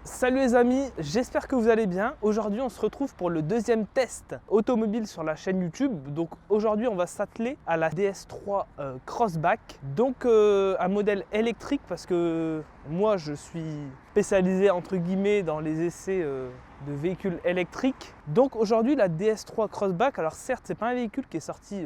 Salut les amis, j'espère que vous allez bien. Aujourd'hui on se retrouve pour le deuxième test automobile sur la chaîne YouTube. Donc aujourd'hui on va s'atteler à la DS3 Crossback. Donc un modèle électrique parce que moi je suis spécialisé entre guillemets dans les essais de véhicules électriques. Donc aujourd'hui la DS3 Crossback, alors certes c'est pas un véhicule qui est sorti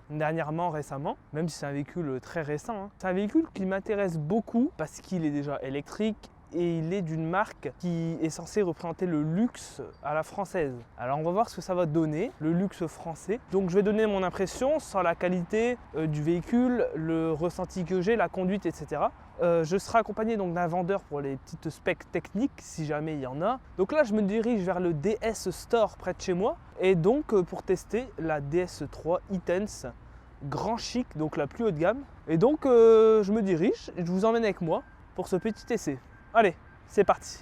dernièrement, récemment, même si c'est un véhicule très récent, hein. C'est un véhicule qui m'intéresse beaucoup parce qu'il est déjà électrique et il est d'une marque qui est censée représenter le luxe à la française. Alors on va voir ce que ça va donner, le luxe français. Donc je vais donner mon impression sur la qualité du véhicule, le ressenti que j'ai, la conduite, etc. Je serai accompagné donc d'un vendeur pour les petites specs techniques si jamais il y en a. Donc là je me dirige vers le DS Store près de chez moi et donc pour tester la DS3 e-Tense Grand Chic, donc la plus haut de gamme. Et donc je me dirige et je vous emmène avec moi pour ce petit essai. Allez, c'est parti.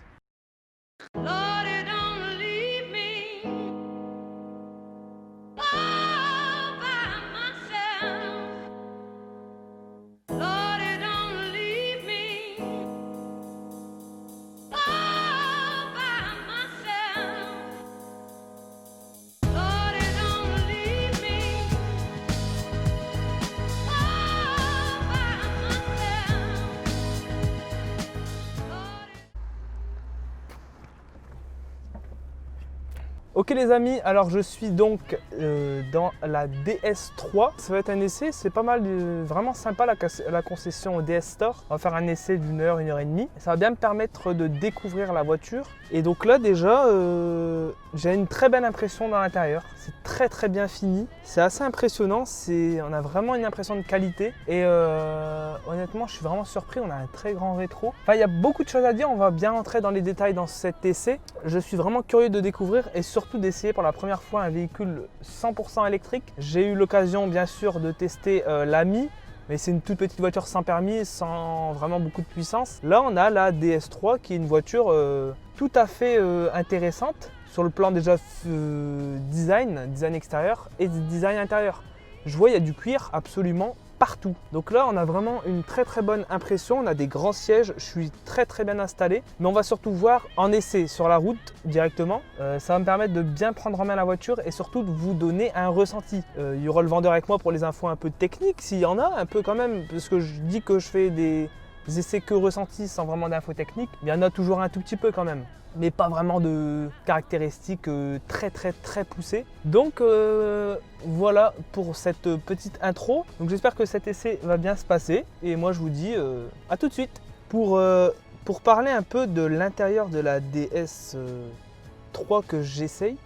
Ok les amis, alors je suis donc dans la DS3. Ça va être un essai, c'est pas mal, vraiment sympa la concession DS Store. On va faire un essai d'une heure, une heure et demie. Ça va bien me permettre de découvrir la voiture. Et donc là déjà, j'ai une très belle impression dans l'intérieur. C'est très bien fini. C'est assez impressionnant, on a vraiment une impression de qualité. Et honnêtement, je suis vraiment surpris, on a un très grand rétro. Enfin, il y a beaucoup de choses à dire, on va bien entrer dans les détails dans cet essai. Je suis vraiment curieux de découvrir et surtout d'essayer pour la première fois un véhicule 100% électrique. J'ai eu l'occasion bien sûr de tester l'Ami, mais c'est une toute petite voiture sans permis, sans vraiment beaucoup de puissance. Là on a la DS3 qui est une voiture tout à fait intéressante sur le plan déjà design extérieur et design intérieur. Je vois il y a du cuir absolument partout. Donc là on a vraiment une très bonne impression, on a des grands sièges, je suis très bien installé, mais on va surtout voir en essai sur la route directement. Ça va me permettre de bien prendre en main la voiture et surtout de vous donner un ressenti. Il y aura le vendeur avec moi pour les infos un peu techniques, s'il y en a un peu quand même, parce que je dis que je fais des essais que ressentis sans vraiment d'infos techniques, mais il y en a toujours un tout petit peu quand même, mais pas vraiment de caractéristiques très poussées. Donc voilà pour cette petite intro. Donc j'espère que cet essai va bien se passer et moi je vous dis à tout de suite. Pour parler un peu de l'intérieur de la DS3 que j'essaye,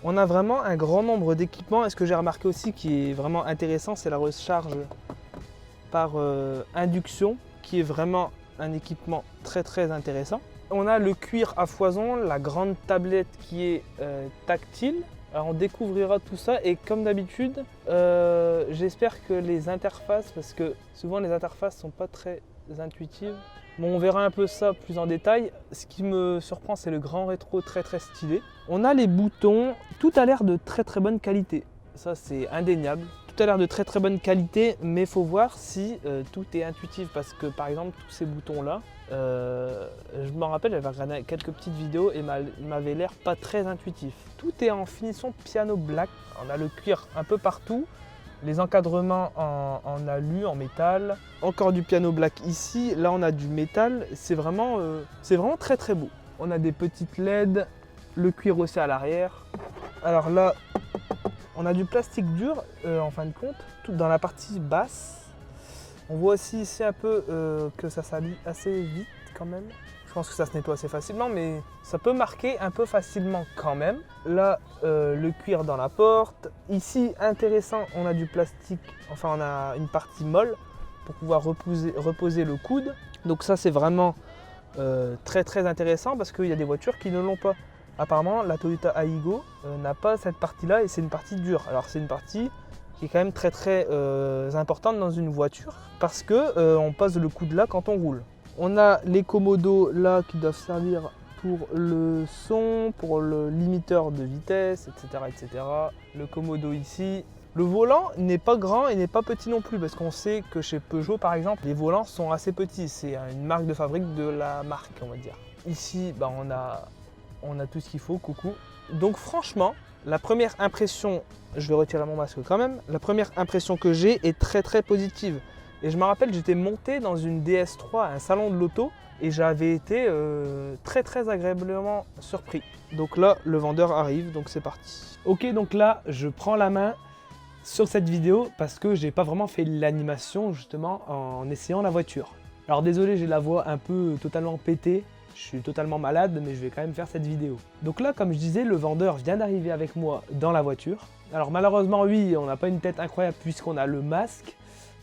on a vraiment un grand nombre d'équipements. Et ce que j'ai remarqué aussi qui est vraiment intéressant, c'est la recharge par induction, qui est vraiment un équipement très intéressant. On a le cuir à foison, la grande tablette qui est tactile. Alors on découvrira tout ça et comme d'habitude, j'espère que les interfaces, parce que souvent les interfaces ne sont pas très intuitives. Bon, on verra un peu ça plus en détail. Ce qui me surprend, c'est le grand rétro très stylé. On a les boutons, tout a l'air de très bonne qualité. Ça c'est indéniable. Tout a l'air de très bonne qualité, mais il faut voir si tout est intuitif parce que par exemple tous ces boutons là, je m'en rappelle, j'avais regardé quelques petites vidéos et il m'avait l'air pas très intuitif. Tout est en finition piano black, on a le cuir un peu partout, les encadrements en alu, en métal, encore du piano black ici, là on a du métal, c'est vraiment très beau. On a des petites LED, le cuir aussi à l'arrière. Alors là, on a du plastique dur en fin de compte, tout dans la partie basse. On voit aussi ici un peu que ça salit assez vite quand même. Je pense que ça se nettoie assez facilement, mais ça peut marquer un peu facilement quand même. Là, le cuir dans la porte. Ici, intéressant, on a du plastique, enfin on a une partie molle pour pouvoir reposer le coude. Donc ça c'est vraiment très intéressant parce qu'il y a des voitures qui ne l'ont pas. Apparemment, la Toyota Aygo n'a pas cette partie-là et c'est une partie dure. Alors c'est une partie qui est quand même très importante dans une voiture parce que on pose le coude là quand on roule. On a les commodos là qui doivent servir pour le son, pour le limiteur de vitesse, etc. Le commodo ici. Le volant n'est pas grand et n'est pas petit non plus parce qu'on sait que chez Peugeot par exemple, les volants sont assez petits. C'est une marque de fabrique de la marque, on va dire. ici, bah, on a tout ce qu'il faut, coucou. Donc franchement, la première impression, je vais retirer mon masque quand même, la première impression que j'ai est très très positive. Et je me rappelle, j'étais monté dans une DS3 à un salon de l'auto et j'avais été très très agréablement surpris. Donc là, le vendeur arrive, donc c'est parti. Ok, donc là, je prends la main sur cette vidéo parce que j'ai pas vraiment fait l'animation justement en essayant la voiture. Alors désolé, j'ai la voix un peu totalement pétée. Je suis totalement malade, mais je vais quand même faire cette vidéo. Donc là, comme je disais, le vendeur vient d'arriver avec moi dans la voiture. Alors malheureusement, oui, on n'a pas une tête incroyable puisqu'on a le masque,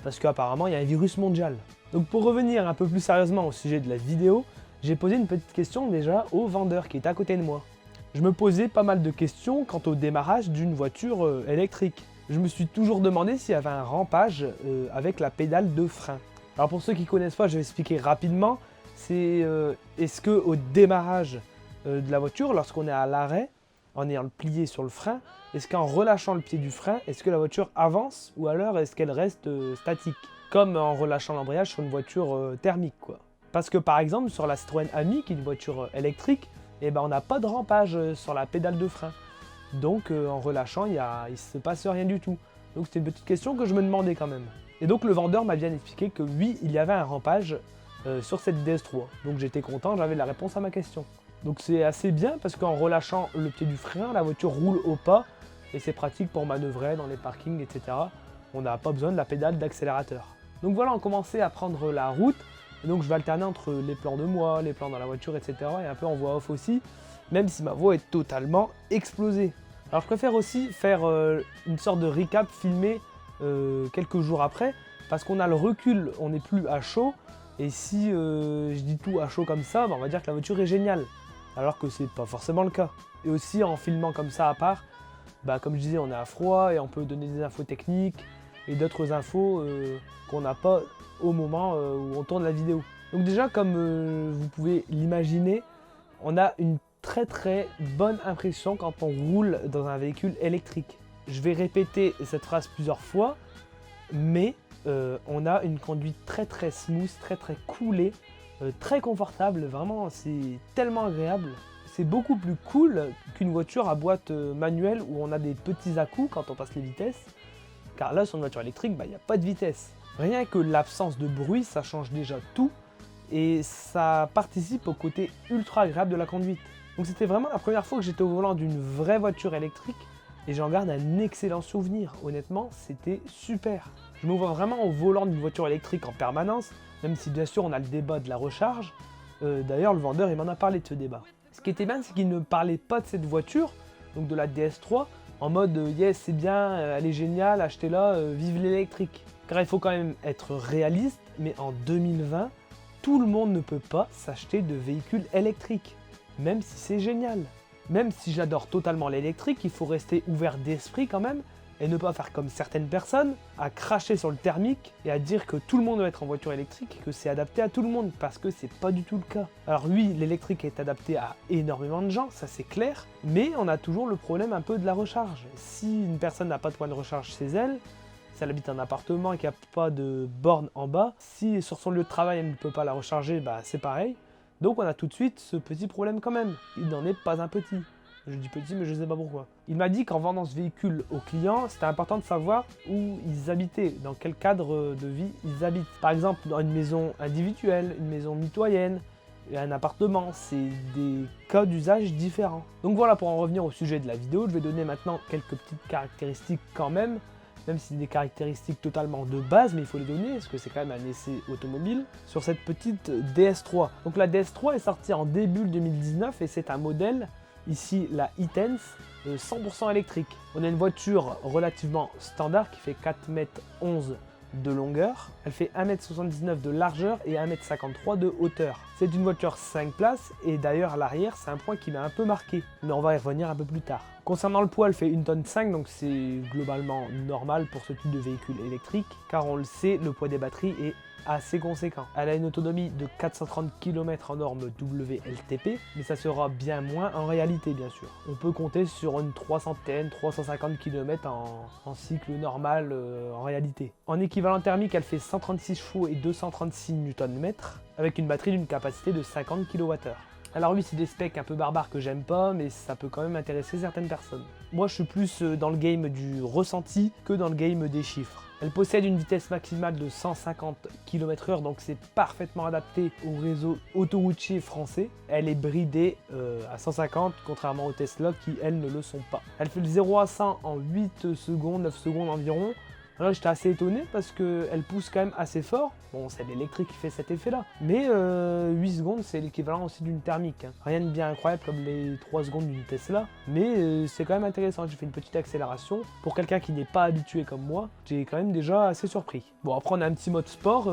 parce qu'apparemment, il y a un virus mondial. Donc pour revenir un peu plus sérieusement au sujet de la vidéo, j'ai posé une petite question déjà au vendeur qui est à côté de moi. Je me posais pas mal de questions quant au démarrage d'une voiture électrique. Je me suis toujours demandé s'il y avait un rampage avec la pédale de frein. Alors pour ceux qui ne connaissent pas, je vais expliquer rapidement. C'est est-ce qu'au démarrage de la voiture, lorsqu'on est à l'arrêt, en ayant le plié sur le frein, est-ce qu'en relâchant le pied du frein, est-ce que la voiture avance ou alors est-ce qu'elle reste statique? Comme en relâchant l'embrayage sur une voiture thermique, quoi. Parce que par exemple, sur la Citroën Ami, qui est une voiture électrique, eh ben, on n'a pas de rampage sur la pédale de frein. Donc en relâchant, il ne se passe rien du tout. Donc c'était une petite question que je me demandais quand même. Et donc le vendeur m'a bien expliqué que oui, il y avait un rampage sur cette DS3. Donc j'étais content, j'avais la réponse à ma question. Donc c'est assez bien parce qu'en relâchant le pied du frein, la voiture roule au pas et c'est pratique pour manœuvrer dans les parkings, etc. On n'a pas besoin de la pédale d'accélérateur. Donc voilà, on commençait à prendre la route. Et donc je vais alterner entre les plans de moi, les plans dans la voiture, etc. et un peu en voix off aussi, même si ma voix est totalement explosée. Alors je préfère aussi faire une sorte de recap filmé quelques jours après, parce qu'on a le recul, on n'est plus à chaud, et si je dis tout à chaud comme ça, bah, on va dire que la voiture est géniale, alors que c'est pas forcément le cas. Et aussi en filmant comme ça à part, bah, comme je disais, on est à froid et on peut donner des infos techniques et d'autres infos qu'on n'a pas au moment où on tourne la vidéo. Donc déjà, comme vous pouvez l'imaginer, on a une très très bonne impression quand on roule dans un véhicule électrique. Je vais répéter cette phrase plusieurs fois, mais on a une conduite très très smooth, très très coolée, très confortable, vraiment c'est tellement agréable. C'est beaucoup plus cool qu'une voiture à boîte manuelle où on a des petits à-coups quand on passe les vitesses, car là sur une voiture électrique, bah, il n'y a pas de vitesse. Rien que l'absence de bruit, ça change déjà tout et ça participe au côté ultra agréable de la conduite. Donc c'était vraiment la première fois que j'étais au volant d'une vraie voiture électrique et j'en garde un excellent souvenir. Honnêtement, c'était super. Je me vois vraiment au volant d'une voiture électrique en permanence, même si bien sûr on a le débat de la recharge. D'ailleurs, le vendeur il m'en a parlé de ce débat. Ce qui était bien, c'est qu'il ne parlait pas de cette voiture, donc de la DS3, en mode yes, c'est bien, elle est géniale, achetez-la, vive l'électrique. Car il faut quand même être réaliste, mais en 2020, tout le monde ne peut pas s'acheter de véhicules électriques, même si c'est génial. Même si j'adore totalement l'électrique, il faut rester ouvert d'esprit quand même et ne pas faire comme certaines personnes, à cracher sur le thermique et à dire que tout le monde doit être en voiture électrique et que c'est adapté à tout le monde, parce que c'est pas du tout le cas. Alors oui, l'électrique est adapté à énormément de gens, ça c'est clair, mais on a toujours le problème un peu de la recharge. Si une personne n'a pas de point de recharge chez elle, si elle habite un appartement et qu'il n'y a pas de borne en bas, si sur son lieu de travail elle ne peut pas la recharger, bah c'est pareil. Donc on a tout de suite ce petit problème quand même. Il n'en est pas un petit. Je dis petit, mais je ne sais pas pourquoi. Il m'a dit qu'en vendant ce véhicule aux clients, c'était important de savoir où ils habitaient, dans quel cadre de vie ils habitent. Par exemple, dans une maison individuelle, une maison mitoyenne, un appartement, c'est des cas d'usage différents. Donc voilà, pour en revenir au sujet de la vidéo, je vais donner maintenant quelques petites caractéristiques quand même si c'est des caractéristiques totalement de base, mais il faut les donner, parce que c'est quand même un essai automobile, sur cette petite DS3. Donc la DS3 est sortie en début 2019 et c'est un modèle, ici la e-Tense, 100% électrique. On a une voiture relativement standard qui fait 4,11 m de longueur, elle fait 1,79 m de largeur et 1,53 m de hauteur. C'est une voiture 5 places et d'ailleurs à l'arrière c'est un point qui m'a un peu marqué, mais on va y revenir un peu plus tard. Concernant le poids, elle fait 1,5 tonne, donc c'est globalement normal pour ce type de véhicule électrique, car on le sait, le poids des batteries est assez conséquent. Elle a une autonomie de 430 km en norme WLTP, mais ça sera bien moins en réalité bien sûr. On peut compter sur une 350 km en cycle normal en réalité. En équivalent thermique, elle fait 136 chevaux et 236 Nm, avec une batterie d'une capacité de 50 kWh. Alors oui, c'est des specs un peu barbares que j'aime pas, mais ça peut quand même intéresser certaines personnes. Moi, je suis plus dans le game du ressenti que dans le game des chiffres. Elle possède une vitesse maximale de 150 km/h, donc c'est parfaitement adapté au réseau autoroutier français. Elle est bridée à 150, contrairement aux Tesla qui, elles, ne le sont pas. Elle fait le 0 à 100 en 8 secondes, 9 secondes environ. Alors j'étais assez étonné parce qu'elle pousse quand même assez fort. Bon, c'est l'électrique qui fait cet effet-là. Mais 8 secondes, c'est l'équivalent aussi d'une thermique. Hein. Rien de bien incroyable comme les 3 secondes d'une Tesla. Mais c'est quand même intéressant. J'ai fait une petite accélération. Pour quelqu'un qui n'est pas habitué comme moi, j'ai quand même déjà assez surpris. Bon, après on a un petit mode sport,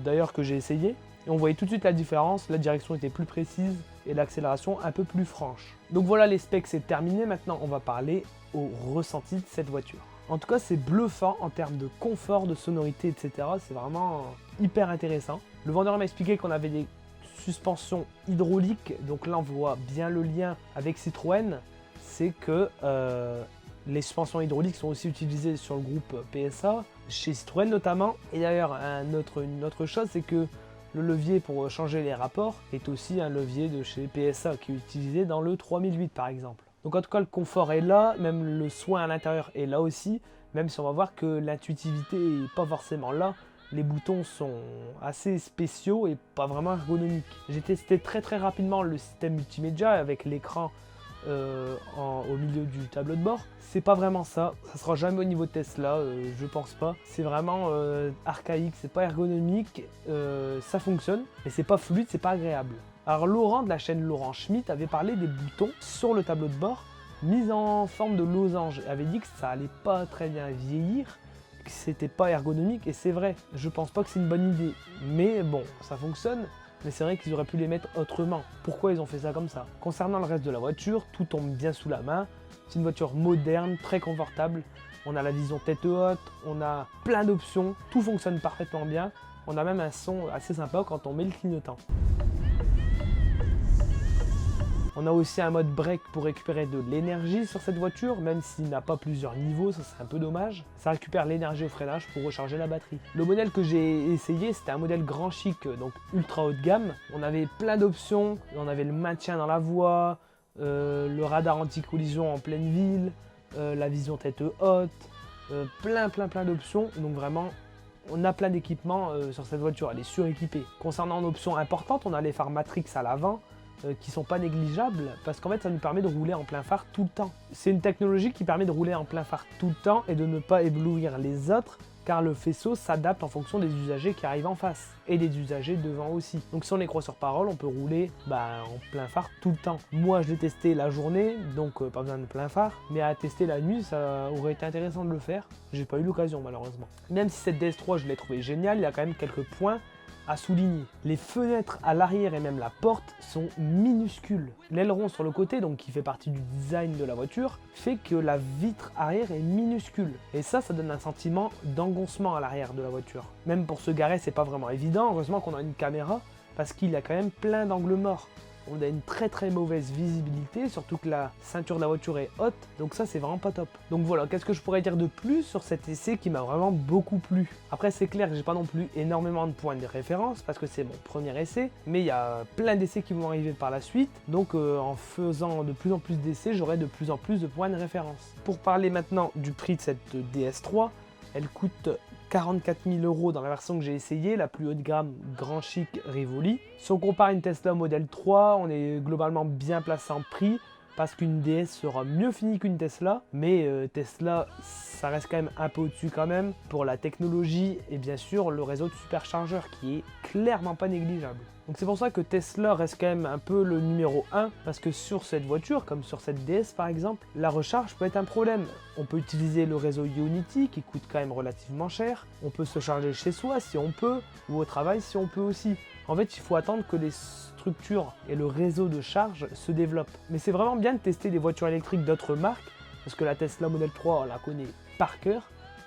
d'ailleurs que j'ai essayé. Et on voyait tout de suite la différence. La direction était plus précise et l'accélération un peu plus franche. Donc voilà, les specs, c'est terminé. Maintenant, on va parler au ressenti de cette voiture. En tout cas, c'est bluffant en termes de confort, de sonorité, etc. C'est vraiment hyper intéressant. Le vendeur m'a expliqué qu'on avait des suspensions hydrauliques. Donc là, on voit bien le lien avec Citroën. C'est que les suspensions hydrauliques sont aussi utilisées sur le groupe PSA, chez Citroën notamment. Et d'ailleurs, une autre chose, c'est que le levier pour changer les rapports est aussi un levier de chez PSA qui est utilisé dans le 3008 par exemple. Donc en tout cas, le confort est là, même le soin à l'intérieur est là aussi, même si on va voir que l'intuitivité n'est pas forcément là. Les boutons sont assez spéciaux et pas vraiment ergonomiques. J'ai testé très rapidement le système multimédia avec l'écran au milieu du tableau de bord. C'est pas vraiment ça, ça sera jamais au niveau de Tesla, je pense pas. C'est vraiment archaïque, c'est pas ergonomique, ça fonctionne, mais c'est pas fluide, c'est pas agréable. Alors Laurent de la chaîne Laurent Schmitt avait parlé des boutons sur le tableau de bord mis en forme de losange et avait dit que ça allait pas très bien vieillir, que c'était pas ergonomique et c'est vrai. Je pense pas que c'est une bonne idée, mais bon, ça fonctionne. Mais c'est vrai qu'ils auraient pu les mettre autrement. Pourquoi ils ont fait ça comme ça? Concernant le reste de la voiture, tout tombe bien sous la main. C'est une voiture moderne, très confortable. On a la vision tête haute, on a plein d'options, tout fonctionne parfaitement bien. On a même un son assez sympa quand on met le clignotant. On a aussi un mode break pour récupérer de l'énergie sur cette voiture, même s'il n'a pas plusieurs niveaux, ça c'est un peu dommage. Ça récupère l'énergie au freinage pour recharger la batterie. Le modèle que j'ai essayé, c'était un modèle grand chic, donc ultra haut de gamme. On avait plein d'options, on avait le maintien dans la voie, le radar anti-collision en pleine ville, la vision tête haute, plein d'options. Donc vraiment, on a plein d'équipements sur cette voiture, elle est suréquipée. Concernant une option importante, on a les phares Matrix à l'avant, qui sont pas négligeables parce qu'en fait ça nous permet de rouler en plein phare tout le temps. C'est une technologie qui permet de rouler en plein phare tout le temps et de ne pas éblouir les autres car le faisceau s'adapte en fonction des usagers qui arrivent en face et des usagers devant aussi. Donc si on les croit sur parole, on peut rouler en plein phare tout le temps. Moi je l'ai testé la journée, donc pas besoin de plein phare, mais à tester la nuit ça aurait été intéressant de le faire. J'ai pas eu l'occasion malheureusement. Même si cette DS3 je l'ai trouvé géniale, il y a quand même quelques points à souligner. Les fenêtres à l'arrière et même la porte sont minuscules. L'aileron sur le côté, donc qui fait partie du design de la voiture, fait que la vitre arrière est minuscule. Et ça donne un sentiment d'engoncement à l'arrière de la voiture. Même pour se garer, c'est pas vraiment évident. Heureusement qu'on a une caméra parce qu'il y a quand même plein d'angles morts. On a une très mauvaise visibilité, surtout que la ceinture de la voiture est haute, donc ça c'est vraiment pas top. Donc voilà, qu'est-ce que je pourrais dire de plus sur cet essai qui m'a vraiment beaucoup plu. Après c'est clair que j'ai pas non plus énormément de points de référence parce que c'est mon premier essai, mais il y a plein d'essais qui vont arriver par la suite, donc en faisant de plus en plus d'essais, j'aurai de plus en plus de points de référence. Pour parler maintenant du prix de cette DS3, elle coûte 44 000 € dans la version que j'ai essayée, la plus haut de gamme Grand Chic Rivoli. Si on compare une Tesla Model 3, on est globalement bien placé en prix parce qu'une DS sera mieux finie qu'une Tesla, mais Tesla, ça reste quand même un peu au-dessus quand même pour la technologie et bien sûr le réseau de superchargeurs qui est clairement pas négligeable. Donc c'est pour ça que Tesla reste quand même un peu le numéro 1 parce que sur cette voiture, comme sur cette DS par exemple, la recharge peut être un problème. On peut utiliser le réseau Ionity qui coûte quand même relativement cher, on peut se charger chez soi si on peut, ou au travail si on peut aussi. En fait, il faut attendre que les structures et le réseau de charge se développent. Mais c'est vraiment bien de tester des voitures électriques d'autres marques parce que la Tesla Model 3, on la connaît par cœur.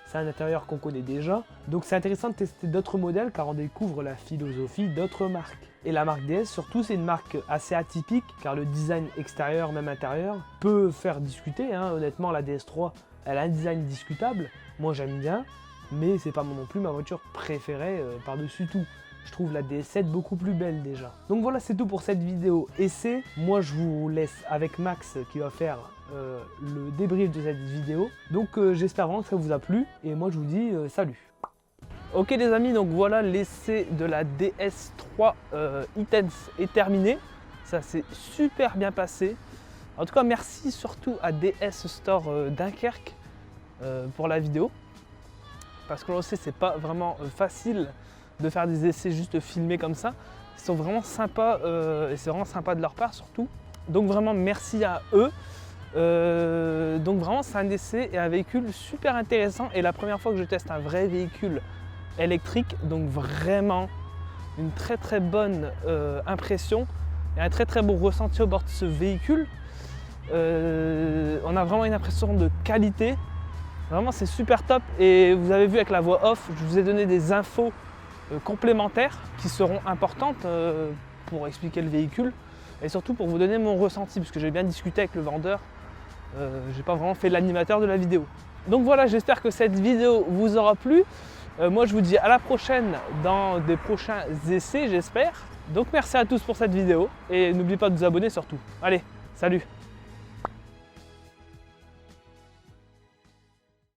C'est un intérieur qu'on connaît déjà, donc c'est intéressant de tester d'autres modèles car on découvre la philosophie d'autres marques. Et la marque DS surtout c'est une marque assez atypique car le design extérieur même intérieur peut faire discuter, hein. Honnêtement la DS3 elle a un design discutable, moi j'aime bien, mais c'est pas non plus ma voiture préférée par-dessus tout. Je trouve la DS7 beaucoup plus belle déjà. Donc voilà, c'est tout pour cette vidéo essai. Moi, je vous laisse avec Max qui va faire le débrief de cette vidéo. Donc j'espère vraiment que ça vous a plu. Et moi, je vous dis salut. Ok les amis, donc voilà, l'essai de la DS3 Intense est terminé. Ça s'est super bien passé. En tout cas, merci surtout à DS Store Dunkerque pour la vidéo. Parce que l'on sait, c'est pas vraiment facile de faire des essais juste filmés comme ça. Ils sont vraiment sympas et c'est vraiment sympa de leur part surtout. Donc vraiment merci à eux. Donc vraiment c'est un essai et un véhicule super intéressant et la première fois que je teste un vrai véhicule électrique, donc vraiment une très bonne impression et un très bon ressenti au bord de ce véhicule. On a vraiment une impression de qualité. Vraiment c'est super top et vous avez vu avec la voix off, je vous ai donné des infos complémentaires qui seront importantes pour expliquer le véhicule et surtout pour vous donner mon ressenti parce que j'ai bien discuté avec le vendeur. J'ai pas vraiment fait l'animateur de la vidéo. Donc voilà, j'espère que cette vidéo vous aura plu. Moi je vous dis à la prochaine dans des prochains essais j'espère. Donc merci à tous pour cette vidéo et n'oubliez pas de vous abonner surtout. Allez, salut!